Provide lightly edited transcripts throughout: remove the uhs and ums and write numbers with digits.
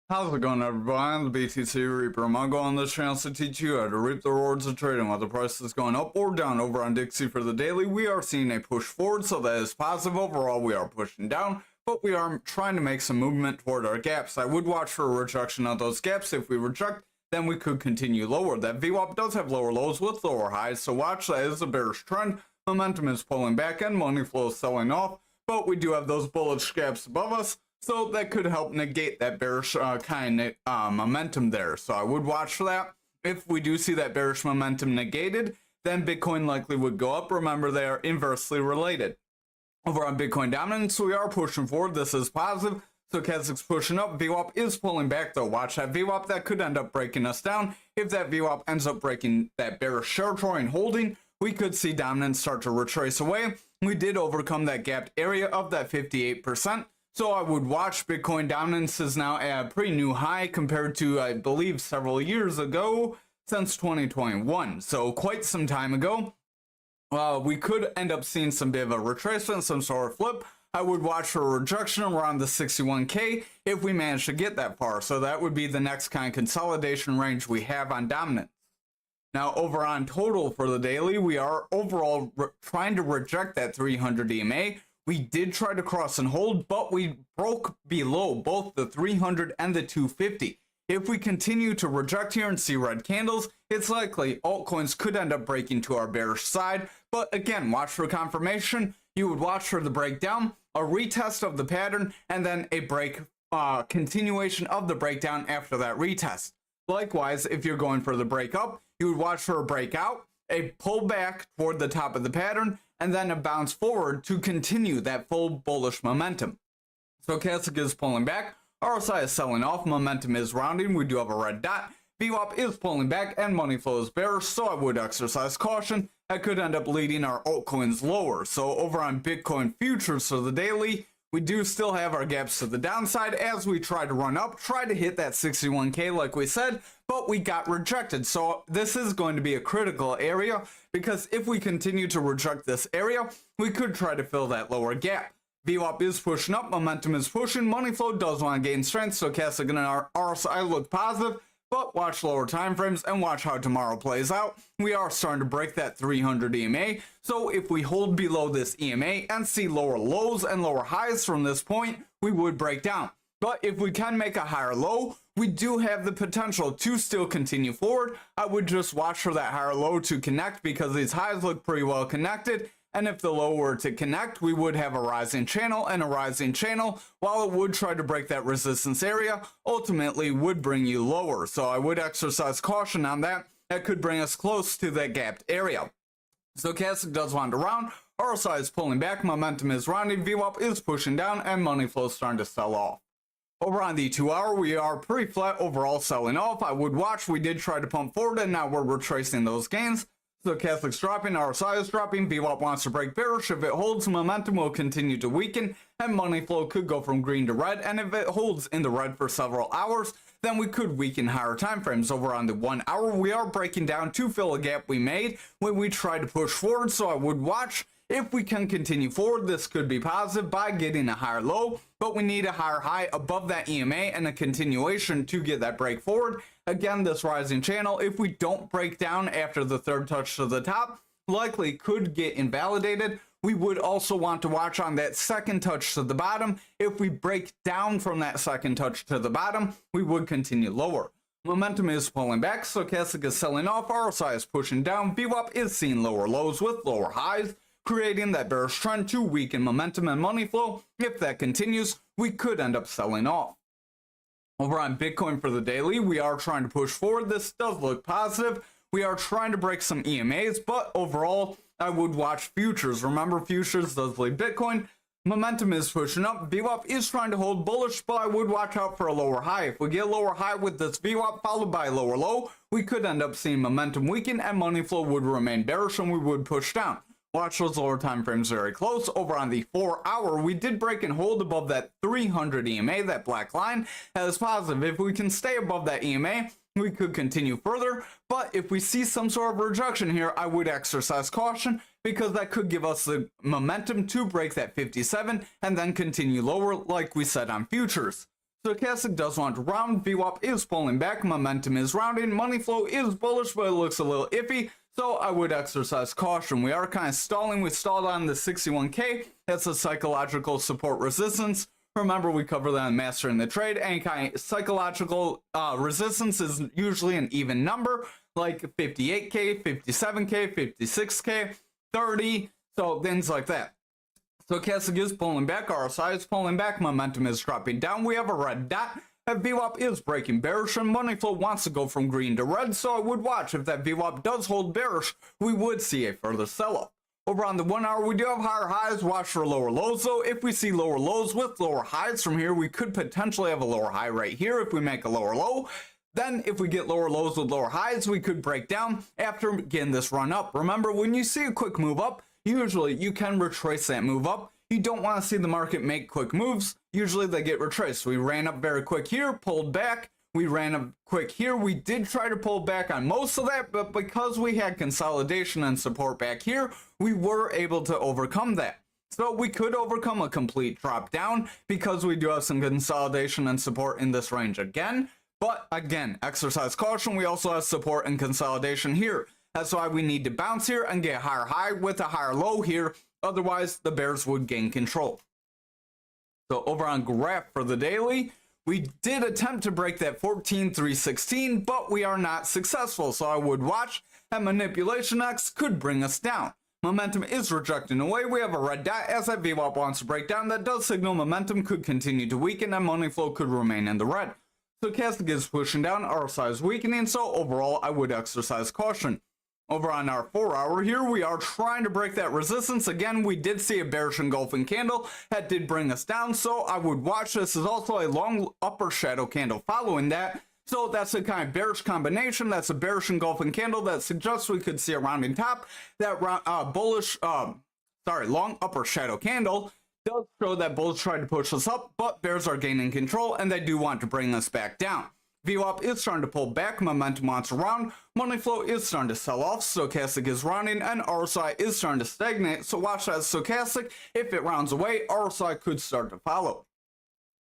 How's it going, everybody? I'm the BTC Reaper. I'm going to go on this channel to teach you how to reap the rewards of trading. While the price is going up or down over on Dixie for the daily, we are seeing a push forward, so that is positive. Overall, we are pushing down, but we are trying to make some movement toward our gaps. I would watch for a rejection of those gaps. If we reject, then we could continue lower. That VWAP does have lower lows with lower highs, so watch. That is a bearish trend. Momentum is pulling back and money flow is selling off, but we do have those bullish gaps above us. So that could help negate that bearish kind of momentum there. So I would watch for that. If we do see that bearish momentum negated, then Bitcoin likely would go up. Remember, they are inversely related. Over on Bitcoin dominance, we are pushing forward. This is positive. Stochastic's pushing up. VWAP is pulling back though. Watch that VWAP. That could end up breaking us down. If that VWAP ends up breaking that bearish territory and holding, we could see dominance start to retrace away. We did overcome that gapped area of that 58%. So I would watch. Bitcoin dominance is now at a pretty new high compared to, I believe, several years ago, since 2021. So quite some time ago. We could end up seeing some bit of a retracement, some sort of flip. I would watch for a rejection around the 61K if we manage to get that far. So that would be the next kind of consolidation range we have on dominance. Now over on total for the daily, we are overall trying to reject that 300 EMA. We did try to cross and hold, but we broke below both the 300 and the 250. If we continue to reject here and see red candles, it's likely altcoins could end up breaking to our bearish side. But again, watch for confirmation. You would watch for the breakdown, a retest of the pattern, and then a continuation of the breakdown after that retest. Likewise, if you're going for the break up, you would watch for a breakout, a pullback toward the top of the pattern, and then a bounce forward to continue that full bullish momentum. Stochastic is pulling back, RSI is selling off, momentum is rounding, we do have a red dot, VWAP is pulling back, and money flow is bearish, so I would exercise caution. That could end up leading our altcoins lower. So over on Bitcoin futures for the daily, we do still have our gaps to the downside as we try to run up, try to hit that 61K like we said, but we got rejected. So this is going to be a critical area because if we continue to reject this area, we could try to fill that lower gap. VWAP is pushing up, momentum is pushing, money flow does want to gain strength, Stochastic and our RSI look positive, but watch lower time frames and watch how tomorrow plays out. We are starting to break that 300 EMA, so if we hold below this EMA and see lower lows and lower highs from this point, we would break down. But if we can make a higher low, we do have the potential to still continue forward. I would just watch for that higher low to connect because these highs look pretty well connected. And if the low were to connect, we would have a rising channel, and a rising channel, while it would try to break that resistance area, ultimately would bring you lower. So I would exercise caution on that. That could bring us close to that gapped area. Stochastic does want to round, RSI is pulling back, momentum is rounding, VWAP is pushing down, and money flow is starting to sell off. Over on the 2 hour, we are pretty flat overall selling off. I would watch, we did try to pump forward, and now we're retracing those gains. Stochastic's dropping, RSI is dropping, VWAP wants to break bearish. If it holds, momentum will continue to weaken, and money flow could go from green to red, and if it holds in the red for several hours, then we could weaken higher time frames. Over on the 1 hour, we are breaking down to fill a gap we made when we tried to push forward, so I would watch. If we can continue forward, this could be positive by getting a higher low, but we need a higher high above that EMA and a continuation to get that break forward. Again, this rising channel, if we don't break down after the third touch to the top, likely could get invalidated. We would also want to watch on that second touch to the bottom. If we break down from that second touch to the bottom, we would continue lower. Momentum is pulling back, Stochastic is selling off, RSI is pushing down, VWAP is seeing lower lows with lower highs, creating that bearish trend to weaken momentum and money flow. If that continues, we could end up selling off. Over on Bitcoin for the daily, we are trying to push forward. This does look positive. We are trying to break some EMAs, but overall, I would watch futures. Remember, futures does lead Bitcoin. Momentum is pushing up. VWAP is trying to hold bullish, but I would watch out for a lower high. If we get a lower high with this VWAP followed by a lower low, we could end up seeing momentum weaken and money flow would remain bearish and we would push down. Watch those lower time frames very close. Over on the 4 hour, we did break and hold above that 300 EMA, that black line. That is positive. If we can stay above that EMA, we could continue further. But if we see some sort of rejection here, I would exercise caution because that could give us the momentum to break that 57 and then continue lower like we said on futures. Stochastic does want to round, VWAP is pulling back, momentum is rounding, money flow is bullish, but it looks a little iffy, so I would exercise caution. We are kind of stalling. We stalled on the 61K. That's a psychological support resistance. Remember, we cover that in Mastering the Trade, and kind of psychological resistance is usually an even number, like 58K, 57K, 56K, 30, so things like that. Stochastic is pulling back, RSI is pulling back, momentum is dropping down. We have a red dot. That VWAP is breaking bearish, and money flow wants to go from green to red, so I would watch. If that VWAP does hold bearish, we would see a further sell-off. Over on the 1 hour, we do have higher highs. Watch for lower lows, though. If we see lower lows with lower highs from here, we could potentially have a lower high right here if we make a lower low. Then, if we get lower lows with lower highs, we could break down after getting this run up. Remember, when you see a quick move up, usually you can retrace that move up. You don't want to see the market make quick moves. Usually they get retraced. We ran up very quick here, pulled back. We ran up quick here. We did try to pull back on most of that, but because we had consolidation and support back here, we were able to overcome that. So we could overcome a complete drop down because we do have some consolidation and support in this range again. But again, exercise caution. We also have support and consolidation here. That's why we need to bounce here and get a higher high with a higher low here. Otherwise, the bears would gain control. So over on graph for the daily, we did attempt to break that 14,316, but we are not successful. So I would watch, and manipulation X could bring us down. Momentum is rejecting away. We have a red dot as that VWAP wants to break down. That does signal momentum could continue to weaken and money flow could remain in the red. Stochastic is pushing down, RSI is weakening, so overall I would exercise caution. Over on our 4 hour here, we are trying to break that resistance. Again, we did see a bearish engulfing candle that did bring us down, so I would watch. This is also a long upper shadow candle following that, so that's a kind of bearish combination. That's a bearish engulfing candle that suggests we could see a rounding top. That long upper shadow candle does show that bulls tried to push us up, but bears are gaining control and they do want to bring us back down. VWAP is starting to pull back, momentum wants to round, money flow is starting to sell off, stochastic is rounding, and RSI is starting to stagnate, so watch that stochastic. If it rounds away, RSI could start to follow.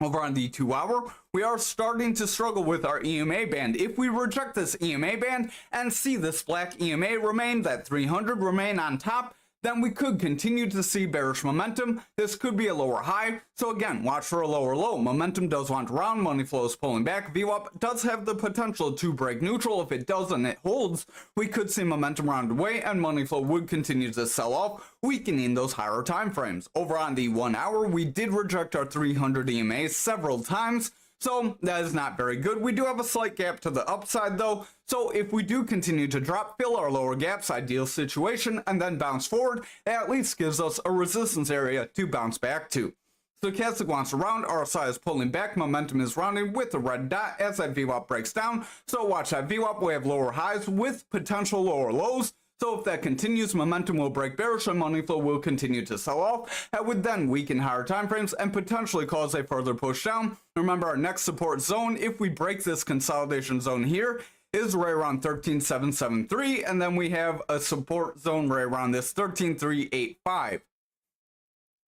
Over on the 2 hour, we are starting to struggle with our EMA band. If we reject this EMA band and see this black EMA remain, that 300 remain on top, then we could continue to see bearish momentum. This could be a lower high. So again, watch for a lower low. Momentum does want to round. Money flow is pulling back. VWAP does have the potential to break neutral. If it does and it holds, we could see momentum round away and money flow would continue to sell off, weakening those higher time frames. Over on the 1 hour, we did reject our 300 EMA several times. So that is not very good. We do have a slight gap to the upside though. So if we do continue to drop, fill our lower gaps, ideal situation, and then bounce forward, it at least gives us a resistance area to bounce back to. Stochastic wants to round, RSI is pulling back, momentum is rounding with the red dot as that VWAP breaks down. So watch that VWAP, we have lower highs with potential lower lows. So if that continues, momentum will break bearish and money flow will continue to sell off. That would then weaken higher time frames and potentially cause a further push down. Remember, our next support zone, if we break this consolidation zone here, is right around 13,773, and then we have a support zone right around this 13,385.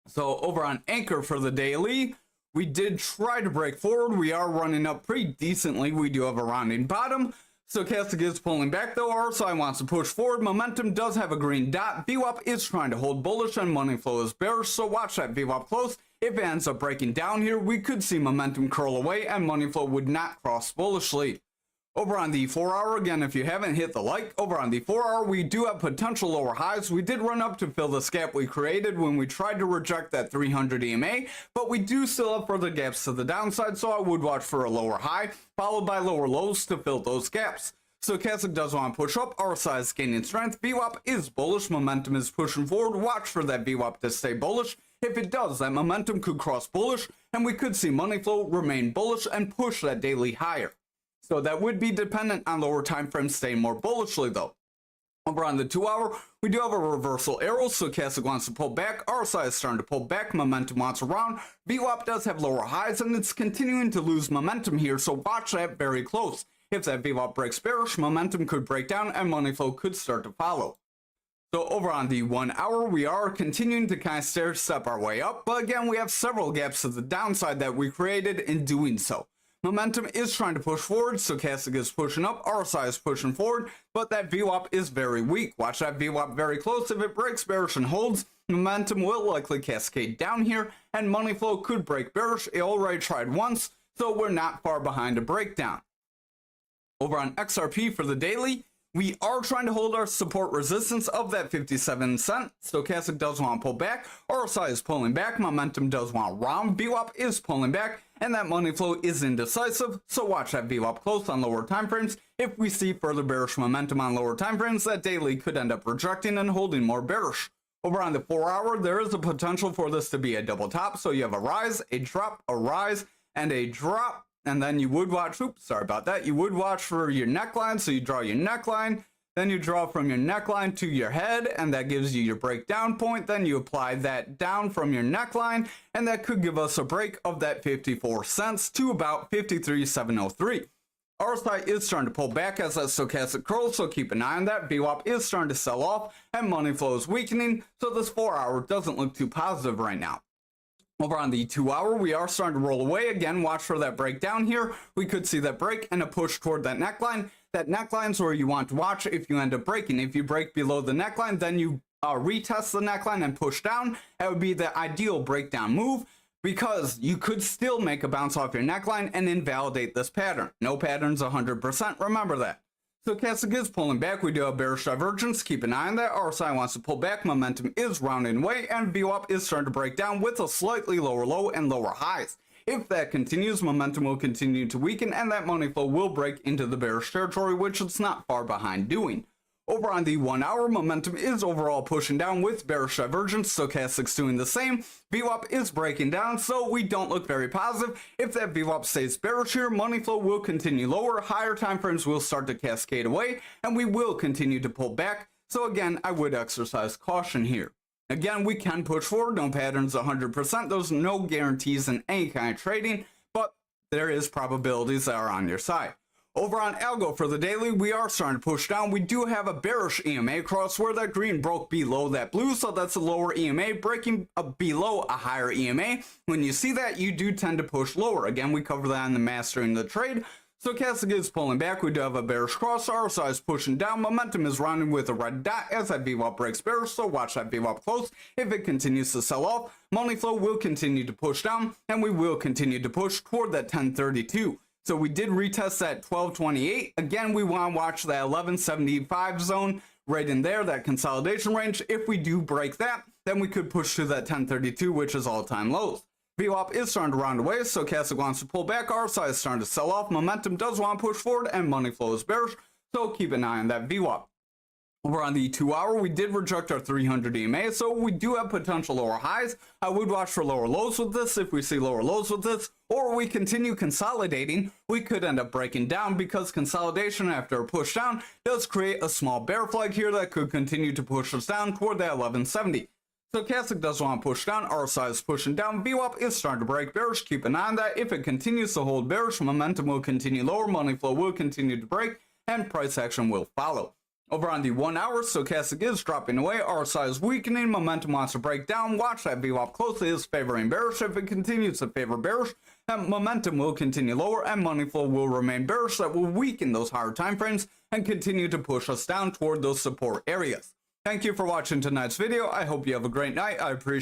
So over on Ankr for the daily, we did try to break forward. We are running up pretty decently. We do have a rounding bottom. Stochastic is pulling back though. RSI wants to push forward. Momentum does have a green dot. VWAP is trying to hold bullish and money flow is bearish, so watch that VWAP close. If it ends up breaking down here, we could see momentum curl away and money flow would not cross bullishly. Over on the 4 hour, again, if you haven't hit the like, over on the 4 hour, we do have potential lower highs. We did run up to fill this gap we created when we tried to reject that 300 EMA, but we do still have further gaps to the downside, so I would watch for a lower high, followed by lower lows to fill those gaps. Stochastic does want to push up, RSI is gaining strength, VWAP is bullish, momentum is pushing forward, watch for that VWAP to stay bullish. If it does, that momentum could cross bullish, and we could see money flow remain bullish and push that daily higher. So that would be dependent on lower time frames staying more bullishly though. Over on the 2 hour, we do have a reversal arrow. Stochastic wants to pull back, RSI is starting to pull back, momentum wants to round. VWAP does have lower highs and it's continuing to lose momentum here, so watch that very close. If that VWAP breaks bearish, momentum could break down and money flow could start to follow. So over on the 1 hour, we are continuing to kind of stair step our way up, but again, we have several gaps to the downside that we created in doing so. Momentum is trying to push forward, stochastic is pushing up, RSI is pushing forward, but that VWAP is very weak. Watch that VWAP very close. If it breaks bearish and holds, momentum will likely cascade down here, and money flow could break bearish. It already tried once, so we're not far behind a breakdown. Over on XRP for the daily, we are trying to hold our support resistance of that 57 cent. Stochastic does want to pull back. RSI is pulling back. Momentum does want to round. VWAP is pulling back. And that money flow is indecisive. So watch that VWAP close on lower timeframes. If we see further bearish momentum on lower timeframes, that daily could end up rejecting and holding more bearish. Over on the 4 hour, there is a potential for this to be a double top. So you have a rise, a drop, a rise, and a drop. And then you would watch, you would watch for your neckline. So you draw your neckline, then you draw from your neckline to your head, and that gives you your breakdown point. Then you apply that down from your neckline, and that could give us a break of that 54 cents to about 53,703. RSI is starting to pull back as that stochastic curls, so keep an eye on that. VWAP is starting to sell off, and money flow is weakening, so this 4 hour doesn't look too positive right now. Over on the 2 hour, we are starting to roll away. Again, watch for that breakdown here. We could see that break and a push toward that neckline. That neckline's where you want to watch if you end up breaking. If you break below the neckline, then you retest the neckline and push down. That would be the ideal breakdown move, because you could still make a bounce off your neckline and invalidate this pattern. No pattern's 100%, remember that. Stochastic is pulling back. We do have bearish divergence. Keep an eye on that. RSI wants to pull back. Momentum is rounding away, and VWAP is starting to break down with a slightly lower low and lower highs. If that continues, momentum will continue to weaken, and that money flow will break into the bearish territory, which it's not far behind doing. Over on the 1 hour, momentum is overall pushing down with bearish divergence. Stochastic's doing the same. VWAP is breaking down, so we don't look very positive. If that VWAP stays bearish here, money flow will continue lower. Higher time frames will start to cascade away, and we will continue to pull back. So again, I would exercise caution here. Again, we can push forward. No patterns 100%. There's no guarantees in any kind of trading, but there is probabilities that are on your side. Over on ALGO for the daily, we are starting to push down. We do have a bearish EMA across where that green broke below that blue, so that's a lower EMA breaking below a higher EMA. When you see that, you do tend to push lower. Again, we cover that in the mastering the trade. Stochastic is pulling back. We do have a bearish cross. RSI is pushing down. Momentum is rounding with a red dot as that VWAP breaks bearish, so watch that VWAP close. If it continues to sell off, money flow will continue to push down, and we will continue to push toward that 1032. So we did retest that 1228. Again, we want to watch that 1175 zone right in there, that consolidation range. If we do break that, then we could push to that 1032, which is all-time lows. VWAP is starting to round away. Stochastic wants to pull back. RSI is starting to sell off. Momentum does want to push forward, and money flow is bearish. So keep an eye on that VWAP. Over on the 2 hour, we did reject our 300 EMA, so we do have potential lower highs. I would watch for lower lows with this. If we see lower lows with this, or we continue consolidating, we could end up breaking down, because consolidation after a push down does create a small bear flag here that could continue to push us down toward that 1170. Stochastic does want to push down. RSI is pushing down. VWAP is starting to break bearish. Keep an eye on that. If it continues to hold bearish, momentum will continue lower, money flow will continue to break, and price action will follow. Over on the 1 hour, stochastic is dropping away. RSI is weakening. Momentum wants to break down. Watch that VWAP closely. Is favoring bearish. If it continues to favor bearish, then momentum will continue lower, and money flow will remain bearish. That will weaken those higher time frames and continue to push us down toward those support areas. Thank you for watching tonight's video. I hope you have a great night. I appreciate